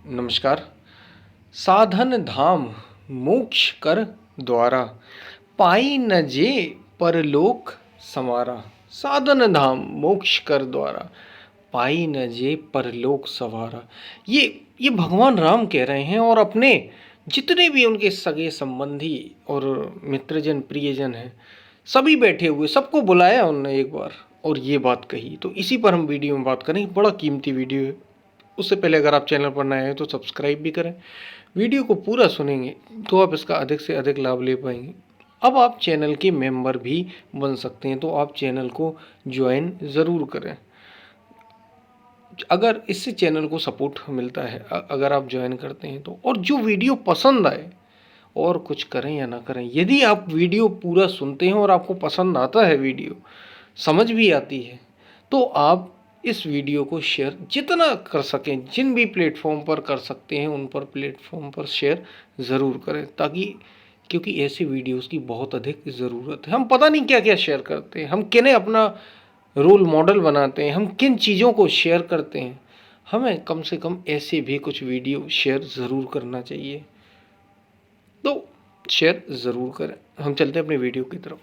नमस्कार। साधन धाम मोक्ष कर द्वारा, पाई न जे परलोक समारा। साधन धाम मोक्ष कर द्वारा, पाई न जे परलोक सवारा। ये भगवान राम कह रहे हैं और अपने जितने भी उनके सगे संबंधी और मित्रजन प्रियजन हैं, सभी बैठे हुए, सबको बुलाया उन्होंने एक बार और ये बात कही। तो इसी पर हम वीडियो में बात करें। बड़ा कीमती वीडियो है। उससे पहले अगर आप चैनल पर नए हैं तो सब्सक्राइब भी करें। वीडियो को पूरा सुनेंगे तो आप इसका अधिक से अधिक लाभ ले पाएंगे। अब आप चैनल के मेंबर भी बन सकते हैं, तो आप चैनल को ज्वाइन ज़रूर करें। अगर इससे चैनल को सपोर्ट मिलता है, अगर आप ज्वाइन करते हैं तो। और जो वीडियो पसंद आए, और कुछ करें या ना करें, यदि आप वीडियो पूरा सुनते हैं और आपको पसंद आता है, वीडियो समझ भी आती है, तो आप इस वीडियो को शेयर जितना कर सकें, जिन भी प्लेटफॉर्म पर कर सकते हैं उन पर प्लेटफॉर्म पर शेयर ज़रूर करें, ताकि क्योंकि ऐसे वीडियोस की बहुत अधिक ज़रूरत है। हम पता नहीं क्या क्या शेयर करते हैं, हम किन्हें अपना रोल मॉडल बनाते हैं, हम किन चीज़ों को शेयर करते हैं। हमें कम से कम ऐसे भी कुछ वीडियो शेयर ज़रूर करना चाहिए, तो शेयर ज़रूर करें। हम चलते हैं अपने वीडियो की तरफ।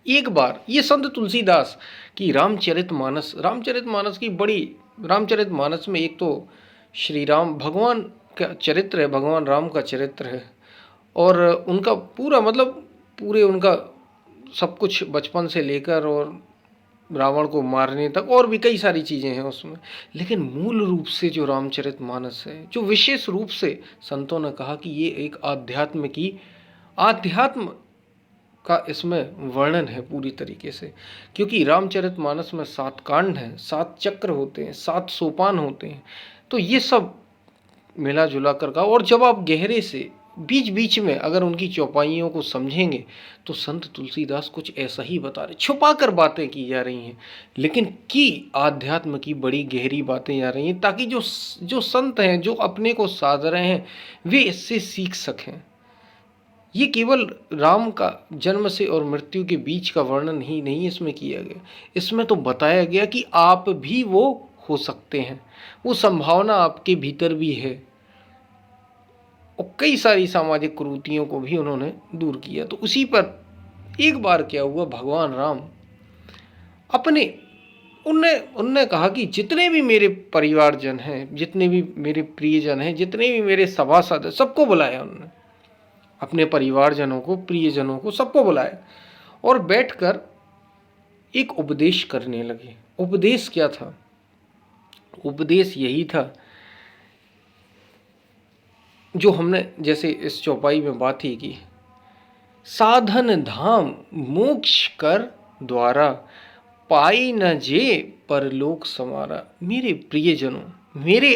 एक बार ये संत तुलसीदास की रामचरितमानस की बड़ी, रामचरितमानस में एक तो श्री राम भगवान का चरित्र है, भगवान राम का चरित्र है, और उनका पूरा मतलब पूरे उनका सब कुछ बचपन से लेकर और रावण को मारने तक, और भी कई सारी चीज़ें हैं उसमें। लेकिन मूल रूप से जो रामचरितमानस है, जो विशेष रूप से संतों ने कहा कि ये एक आध्यात्म का इसमें वर्णन है पूरी तरीके से। क्योंकि रामचरितमानस में 7 कांड हैं, 7 चक्र होते हैं, 7 सोपान होते हैं, तो ये सब मिला जुला कर का। और जब आप गहरे से बीच बीच में अगर उनकी चौपाइयों को समझेंगे तो संत तुलसीदास कुछ ऐसा ही बता रहे, छुपा कर बातें की जा रही हैं, लेकिन की आध्यात्म की बड़ी गहरी बातें जा रही हैं, ताकि जो संत हैं, जो अपने को साध रहे हैं, वे इससे सीख सकें। ये केवल राम का जन्म से और मृत्यु के बीच का वर्णन ही नहीं इसमें किया गया, इसमें तो बताया गया कि आप भी वो हो सकते हैं, वो संभावना आपके भीतर भी है। और कई सारी सामाजिक कुरीतियों को भी उन्होंने दूर किया। तो उसी पर एक बार क्या हुआ, भगवान राम अपने उनने कहा कि जितने भी मेरे परिवारजन हैं, जितने भी मेरे प्रियजन हैं, जितने भी मेरे सभासद हैं, सबको बुलाया उन्होंने, अपने परिवारजनों को, प्रियजनों को, सबको बुलाया और बैठकर एक उपदेश करने लगे। उपदेश क्या था? उपदेश यही था जो हमने जैसे इस चौपाई में बात ही की, साधन धाम मोक्ष कर द्वारा, पाई न जे परलोक समारा। मेरे प्रियजनों, मेरे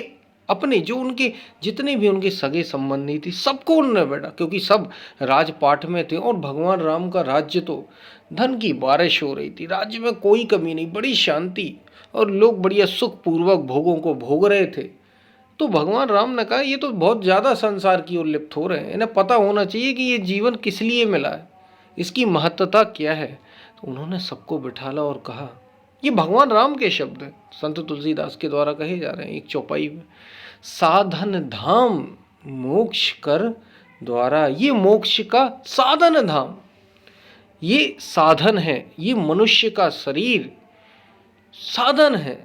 अपने जो उनके जितने भी उनके सगे संबंधी थी, सबको उन्होंने बैठा, क्योंकि सब राजपाट में थे और भगवान राम का राज्य तो धन की बारिश हो रही थी, राज्य में कोई कमी नहीं, बड़ी शांति, और लोग बढ़िया सुखपूर्वक भोगों को भोग रहे थे। तो भगवान राम ने कहा ये तो बहुत ज़्यादा संसार की ओर लिप्त हो रहे हैं, इन्हें पता होना चाहिए कि ये जीवन किस लिए मिला है, इसकी महत्ता क्या है। तो उन्होंने सबको बिठाला और कहा, ये भगवान राम के शब्द हैं, संत तुलसीदास के द्वारा कहे जा रहे हैं एक चौपाई में, साधन धाम मोक्ष कर द्वारा। ये मोक्ष का साधन धाम, ये साधन है, ये मनुष्य का शरीर साधन है।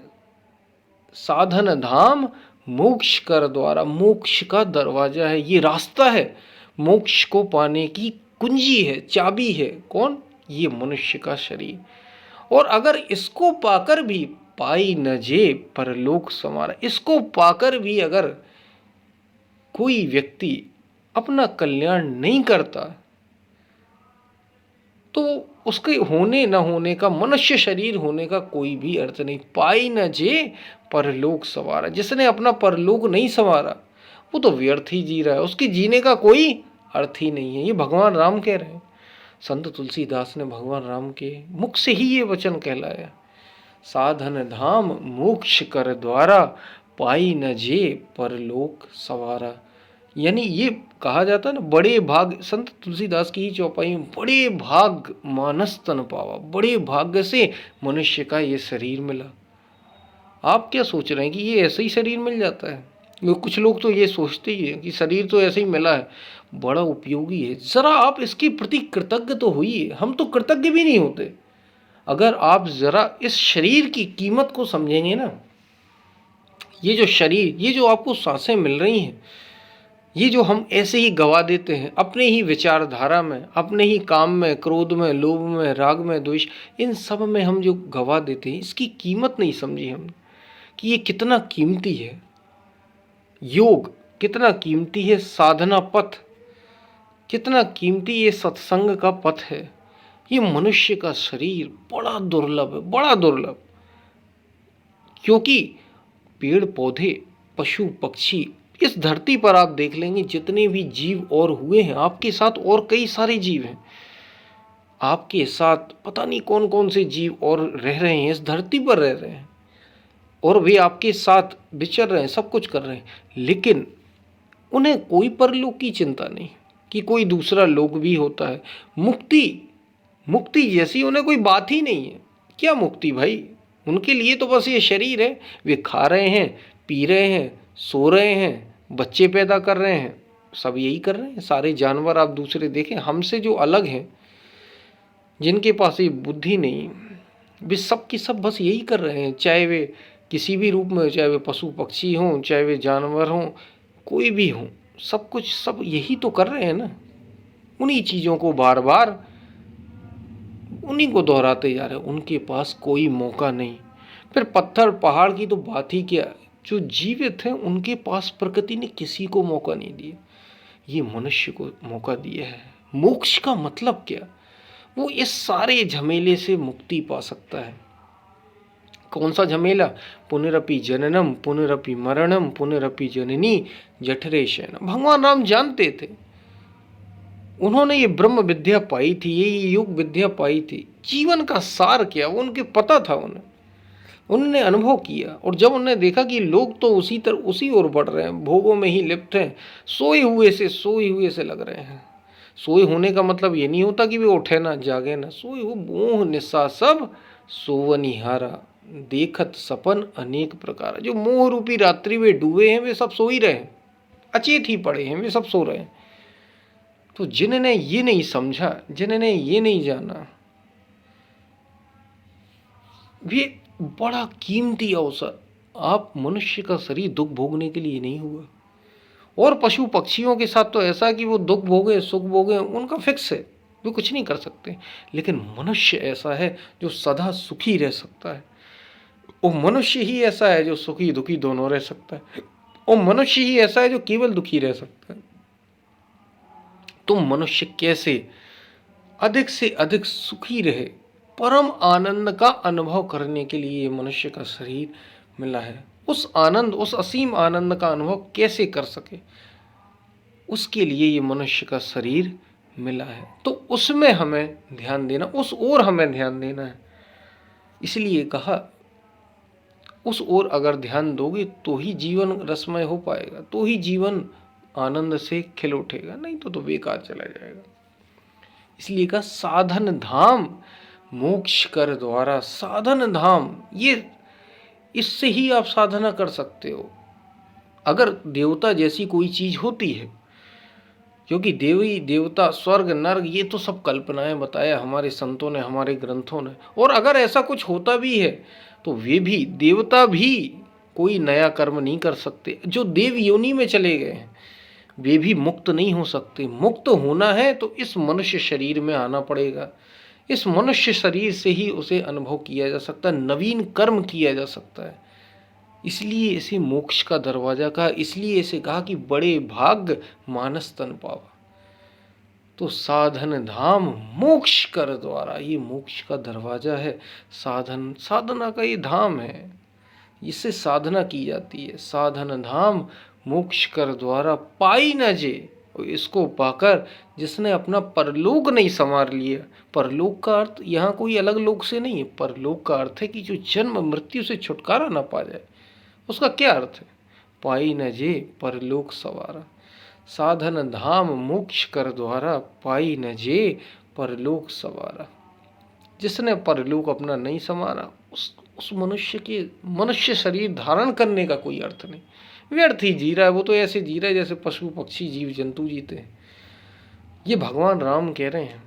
साधन धाम मोक्ष कर द्वारा, मोक्ष का दरवाजा है, ये रास्ता है, मोक्ष को पाने की कुंजी है, चाबी है। कौन? ये मनुष्य का शरीर। और अगर इसको पाकर भी, पाई न जे परलोक समारा, इसको पाकर भी अगर कोई व्यक्ति अपना कल्याण नहीं करता, तो उसके होने न होने का, मनुष्य शरीर होने का कोई भी अर्थ नहीं। पाई न जे परलोक संवारा, जिसने अपना परलोक नहीं संवारा वो तो व्यर्थ ही जी रहा है, उसके जीने का कोई अर्थ ही नहीं है। ये भगवान राम कह रहे हैं, संत तुलसीदास ने भगवान राम के मुख से ही ये वचन कहलाया, साधन धाम मोक्ष कर द्वारा, पाई न जे परलोक संवारा। यानी ये कहा जाता है ना, बड़े भाग, संत तुलसीदास की ही चौपाई में, बड़े भाग मानस तन पावा, बड़े भाग्य से मनुष्य का ये शरीर मिला। आप क्या सोच रहे हैं कि ये ऐसे ही शरीर मिल जाता है? कुछ लोग तो ये सोचते ही हैं कि शरीर तो ऐसे ही मिला है, बड़ा उपयोगी है, ज़रा आप इसके प्रति कृतज्ञ तो होइए। हम तो कृतज्ञ भी नहीं होते। अगर आप ज़रा इस शरीर की कीमत को समझेंगे ना, ये जो शरीर, ये जो आपको सांसें मिल रही हैं, ये जो हम ऐसे ही गवा देते हैं अपने ही विचारधारा में, अपने ही काम में, क्रोध में, लोभ में, राग में, द्वेष, इन सब में हम जो गवा देते हैं, इसकी कीमत नहीं समझी हमने कि ये कितना कीमती है। योग कितना कीमती है, साधना पथ कितना कीमती ये सत्संग का पथ है। ये मनुष्य का शरीर बड़ा दुर्लभ है, बड़ा दुर्लभ। क्योंकि पेड़ पौधे, पशु पक्षी, इस धरती पर आप देख लेंगे जितने भी जीव और हुए हैं, आपके साथ और कई सारे जीव हैं, आपके साथ पता नहीं कौन कौन से जीव और रह रहे हैं, इस धरती पर रह रहे हैं, और वे आपके साथ विचर रहे हैं, सब कुछ कर रहे हैं, लेकिन उन्हें कोई परलोक की चिंता नहीं कि कोई दूसरा लोक भी होता है। मुक्ति, मुक्ति जैसी उन्हें कोई बात ही नहीं है। क्या मुक्ति भाई, उनके लिए तो बस ये शरीर है। वे खा रहे हैं, पी रहे हैं, सो रहे हैं, बच्चे पैदा कर रहे हैं, सब यही कर रहे हैं। सारे जानवर आप दूसरे देखें, हमसे जो अलग हैं, जिनके पास ये बुद्धि नहीं, वे सब की सब बस यही कर रहे हैं। चाहे वे किसी भी रूप में, चाहे वे पशु पक्षी हों, चाहे वे जानवर हों, कोई भी हों, सब कुछ सब यही तो कर रहे हैं ना। उन्हीं चीज़ों को बार बार उन्हीं को दोहराते जा रहे हैं। उनके पास कोई मौका नहीं। फिर पत्थर पहाड़ की तो बात ही क्या, जो जीवित हैं उनके पास प्रकृति ने किसी को मौका नहीं दिया, ये मनुष्य को मौका दिया है। मोक्ष का मतलब क्या, वो इस सारे झमेले से मुक्ति पा सकता है। कौन सा झमेला, पुनरपि जननम पुनरपि मरणम पुनरपि जननी जठरे शयनम। भगवान राम जानते थे, उन्होंने ये ब्रह्म विद्या पाई थी, ये योग विद्या पाई थी। जीवन का सार क्या वो उनके पता था, उन्होंने अनुभव किया। और जब उन्होंने देखा कि लोग तो उसी ओर बढ़ रहे हैं, भोगों में ही लिप्त हैं, सोए हुए से लग रहे हैं। सोए होने का मतलब ये नहीं होता कि वे उठे ना, जागे ना। सोए हो मोह निशा सब सोवनिहारा, देखत सपन अनेक प्रकार। जो मोह रूपी रात्रि वे डूबे हैं, वे सब सो ही रहे हैं, अचेत ही पड़े हैं, वे सब सो रहे हैं। तो जिन्होंने ये नहीं समझा, जिन्होंने ये नहीं जाना, वे बड़ा कीमती अवसर, आप मनुष्य का शरीर दुख भोगने के लिए नहीं हुआ। और पशु पक्षियों के साथ तो ऐसा कि वो दुख भोगे सुख भोगे, उनका फिक्स है, वे कुछ नहीं कर सकते। लेकिन मनुष्य ऐसा है जो सदा सुखी रह सकता है। वो मनुष्य ही ऐसा है जो सुखी दुखी दोनों रह सकता है। वो मनुष्य ही ऐसा है जो केवल दुखी रह सकता है। तो मनुष्य कैसे अधिक से अधिक सुखी रहे, परम आनंद का अनुभव करने के लिए मनुष्य का शरीर मिला है। उस आनंद, उस असीम आनंद का अनुभव कैसे कर सके, उसके लिए ये मनुष्य का शरीर मिला है। तो उसमें हमें ध्यान देना, उस ओर हमें ध्यान देना है। इसलिए कहा, उस ओर अगर ध्यान दोगे तो ही जीवन रसमय हो पाएगा, तो ही जीवन आनंद से खिल उठेगा, नहीं तो बेकार चला जाएगा। इसलिए कहा साधन धाम मोक्ष कर द्वारा। साधन धाम, ये इससे ही आप साधना कर सकते हो। अगर देवता जैसी कोई चीज होती है, क्योंकि देवी देवता स्वर्ग नर्क ये तो सब कल्पनाएं बताया हमारे संतों ने, हमारे ग्रंथों ने। और अगर ऐसा कुछ होता भी है तो वे भी देवता भी कोई नया कर्म नहीं कर सकते। जो देव योनि में चले गए हैं वे भी मुक्त नहीं हो सकते। मुक्त होना है तो इस मनुष्य शरीर में आना पड़ेगा। इस मनुष्य शरीर से ही उसे अनुभव किया जा सकता है, नवीन कर्म किया जा सकता है। इसलिए इसे मोक्ष का दरवाजा कहा, इसलिए इसे कहा कि बड़े भाग्य मानस तन पावा। तो साधन धाम मोक्ष कर द्वारा, ये मोक्ष का दरवाजा है। साधन, साधना का ये धाम है, इससे साधना की जाती है। साधन धाम मोक्ष कर द्वारा पाई न जे। इसको पाकर जिसने अपना परलोक नहीं संवार लिया, परलोक का अर्थ यहाँ कोई अलग लोक से नहीं है। परलोक का अर्थ है कि जो जन्म मृत्यु से छुटकारा ना पा जाए, उसका क्या अर्थ है। पाई न जे परलोक सवारा, साधन धाम मोक्ष कर द्वारा, पाई न जे परलोक सवारा। जिसने परलोक अपना नहीं संवारा, उस मनुष्य के मनुष्य शरीर धारण करने का कोई अर्थ नहीं। व्यर्थ ही जी रहा है, वो तो ऐसे जी रहा है जैसे पशु पक्षी जीव जंतु जीते हैं। ये भगवान राम कह रहे हैं।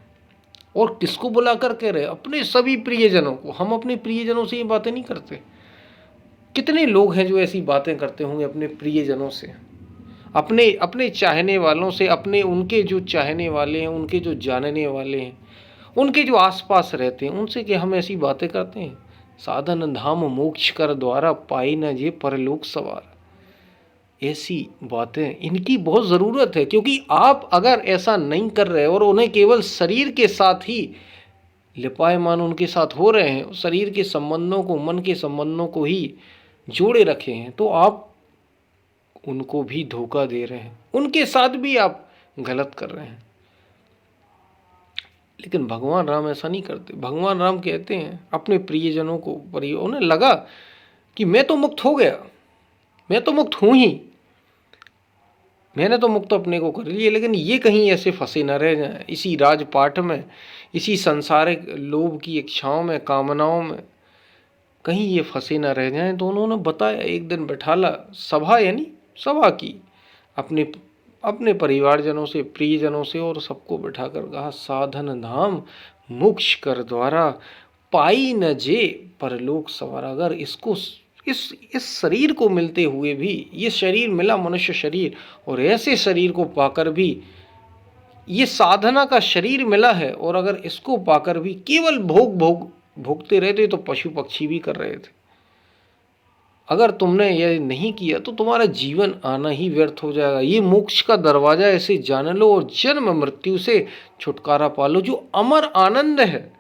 और किसको बुलाकर कह रहे हैं? अपने सभी प्रियजनों को। हम अपने प्रियजनों से ये बातें नहीं करते। कितने लोग हैं जो ऐसी बातें करते होंगे अपने प्रियजनों से, अपने अपने चाहने वालों से, अपने उनके जो चाहने वाले हैं, उनके जो जानने वाले हैं, उनके जो आसपास रहते हैं, उनसे कि हम ऐसी बातें करते हैं। साधन धाम मोक्ष कर द्वारा पाई न जे परलोक सवार। ऐसी बातें इनकी बहुत ज़रूरत है, क्योंकि आप अगर ऐसा नहीं कर रहे और उन्हें केवल शरीर के साथ ही लिपायमान उनके साथ हो रहे हैं, शरीर के संबंधों को, मन के संबंधों को ही जोड़े रखे हैं, तो आप उनको भी धोखा दे रहे हैं, उनके साथ भी आप गलत कर रहे हैं। लेकिन भगवान राम ऐसा नहीं करते। भगवान राम कहते हैं अपने प्रियजनों को, उन्हें लगा कि मैं तो मुक्त हो गया, मैं तो मुक्त हूं ही, मैंने तो मुक्त अपने को कर लिया, लेकिन ये कहीं ऐसे फंसे न रह जाएं इसी राजपाट में, इसी सांसारिक लोभ की इच्छाओं में, कामनाओं में, कहीं ये फंसे न रह जाएं। तो उन्होंने बताया, एक दिन बैठाला सभा, यानी सभा की अपने अपने परिवारजनों से, प्रियजनों से, और सबको बैठाकर कहा, साधन धाम मोक्ष कर द्वारा पाई न जे परलोक सवार। अगर इसको इस शरीर को मिलते हुए भी, ये शरीर मिला मनुष्य शरीर, और ऐसे शरीर को पाकर भी, ये साधना का शरीर मिला है, और अगर इसको पाकर भी केवल भोगते रहते तो पशु पक्षी भी कर रहे थे। अगर तुमने यह नहीं किया तो तुम्हारा जीवन आना ही व्यर्थ हो जाएगा। ये मोक्ष का दरवाजा ऐसे जान लो और जन्म मृत्यु से छुटकारा पा लो। जो अमर आनंद है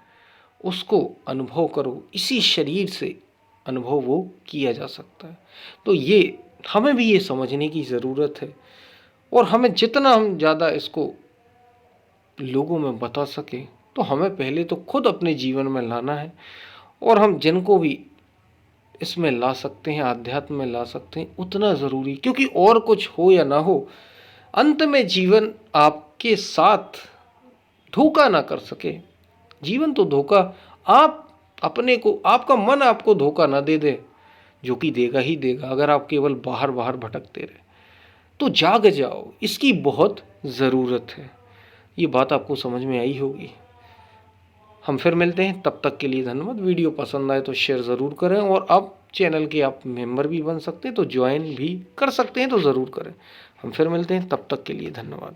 उसको अनुभव करो, इसी शरीर से अनुभव वो किया जा सकता है। तो ये हमें भी ये समझने की ज़रूरत है, और हमें जितना हम ज़्यादा इसको लोगों में बता सके, तो हमें पहले तो खुद अपने जीवन में लाना है, और हम जिनको भी इसमें ला सकते हैं, आध्यात्म में ला सकते हैं, उतना ज़रूरी। क्योंकि और कुछ हो या ना हो, अंत में जीवन आपके साथ धोखा ना कर सके। जीवन तो धोखा, आप अपने को, आपका मन आपको धोखा ना दे दे, जो कि देगा ही देगा अगर आप केवल बाहर बाहर भटकते रहे। तो जाग जाओ, इसकी बहुत ज़रूरत है। ये बात आपको समझ में आई होगी। हम फिर मिलते हैं, तब तक के लिए धन्यवाद। वीडियो पसंद आए तो शेयर ज़रूर करें, और अब चैनल के आप मेंबर भी बन सकते हैं, तो ज्वाइन भी कर सकते हैं, तो ज़रूर करें। हम फिर मिलते हैं, तब तक के लिए धन्यवाद।